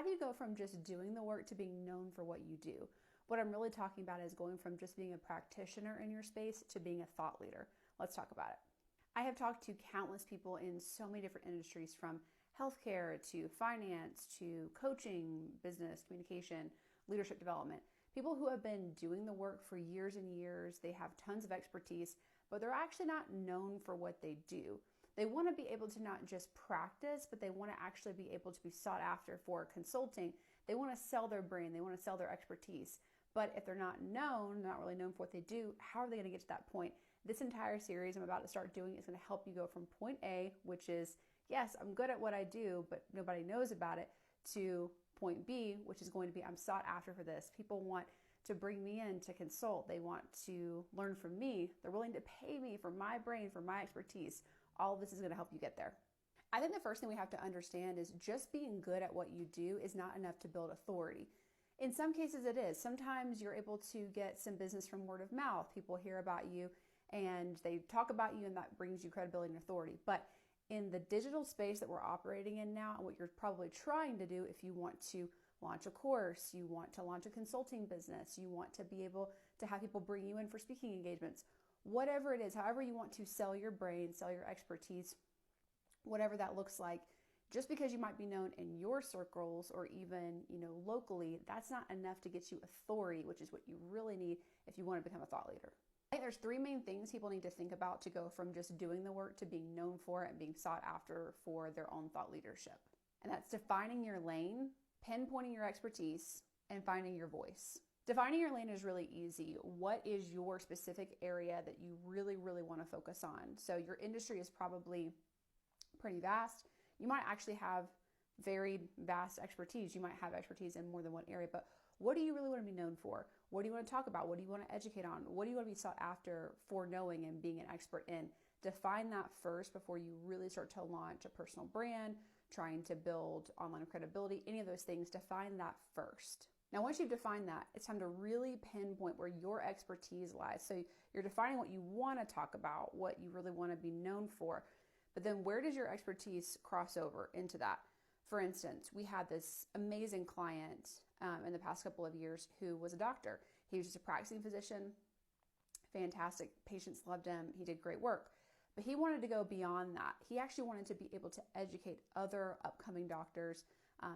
how do you go from just doing the work to being known for what you do? What I'm really talking about is going from just being a practitioner in your space to being a thought leader. Let's talk about it. I have talked to countless people in so many different industries, from healthcare to finance to coaching, business, communication, leadership development. People who have been doing the work for years and years, they have tons of expertise, but they're actually not known for what they do. They want to be able to not just practice, but they want to actually be able to be sought after for consulting. They want to sell their brain, they want to sell their expertise. But if they're not known, not really known for what they do, how are they going to get to that point? This entire series I'm about to start doing is going to help you go from point A, which is, yes, I'm good at what I do, but nobody knows about it, to point B, which is going to be, I'm sought after for this. People want to bring me in to consult. They want to learn from me. They're willing to pay me for my brain, for my expertise. All of this is going to help you get there. I think the first thing we have to understand is just being good at what you do is not enough to build authority. In some cases it is. Sometimes you're able to get some business from word of mouth. People hear about you and they talk about you, and that brings you credibility and authority. But in the digital space that we're operating in now, and what you're probably trying to do, if you want to launch a course, you want to launch a consulting business, you want to be able to have people bring you in for speaking engagements, whatever it is, however you want to sell your brain, sell your expertise, whatever that looks like, just because you might be known in your circles or even, locally, that's not enough to get you authority, which is what you really need if you want to become a thought leader. I think there's three main things people need to think about to go from just doing the work to being known for it and being sought after for their own thought leadership. And that's defining your lane, pinpointing your expertise, and finding your voice. Defining your lane is really easy. What is your specific area that you really, really want to focus on? So your industry is probably pretty vast. You might actually have very vast expertise. You might have expertise in more than one area, but what do you really want to be known for? What do you want to talk about? What do you want to educate on? What do you want to be sought after for knowing and being an expert in? Define that first before you really start to launch a personal brand, trying to build online credibility, any of those things. Define that first. Now, once you've defined that, it's time to really pinpoint where your expertise lies. So you're defining what you want to talk about, what you really want to be known for, but then where does your expertise cross over into that? For instance, we had this amazing client in the past couple of years who was a doctor. He was just a practicing physician, fantastic. Patients loved him. He did great work. But he wanted to go beyond that. He actually wanted to be able to educate other upcoming doctors,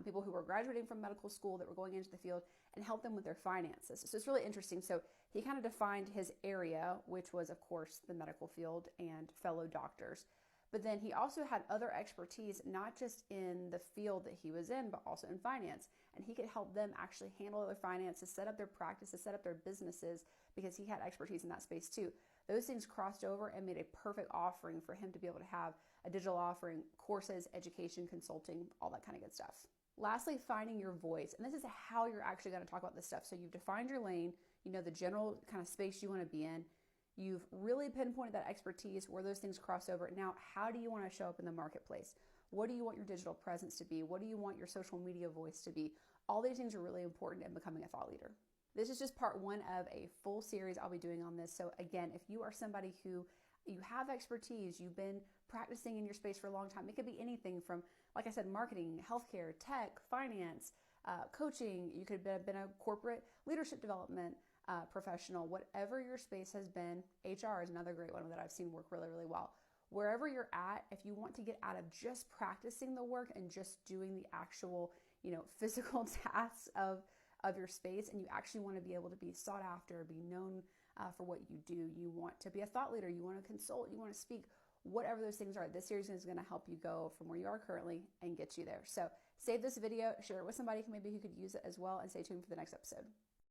people who were graduating from medical school that were going into the field, and help them with their finances. So it's really interesting. So he kind of defined his area, which was, of course, the medical field and fellow doctors. But then he also had other expertise, not just in the field that he was in, but also in finance. And he could help them actually handle their finances, set up their practices, set up their businesses, because he had expertise in that space too. Those things crossed over and made a perfect offering for him to be able to have a digital offering, courses, education, consulting, all that kind of good stuff. Lastly, finding your voice. And this is how you're actually going to talk about this stuff. So you've defined your lane, the general kind of space you want to be in. You've really pinpointed that expertise, where those things cross over. Now, how do you want to show up in the marketplace? What do you want your digital presence to be? What do you want your social media voice to be? All these things are really important in becoming a thought leader. This is just part one of a full series I'll be doing on this. So again, if you are somebody who you have expertise, you've been practicing in your space for a long time, it could be anything from, like I said, marketing, healthcare, tech, finance, coaching. You could have been a corporate leadership development professional, whatever your space has been. HR is another great one that I've seen work really, really well. Wherever you're at, if you want to get out of just practicing the work and just doing the actual, physical tasks of your space, and you actually want to be able to be sought after, be known for what you do, you want to be a thought leader, you want to consult, you want to speak, whatever those things are, this series is going to help you go from where you are currently and get you there. So save this video, share it with somebody who maybe who could use it as well, and stay tuned for the next episode.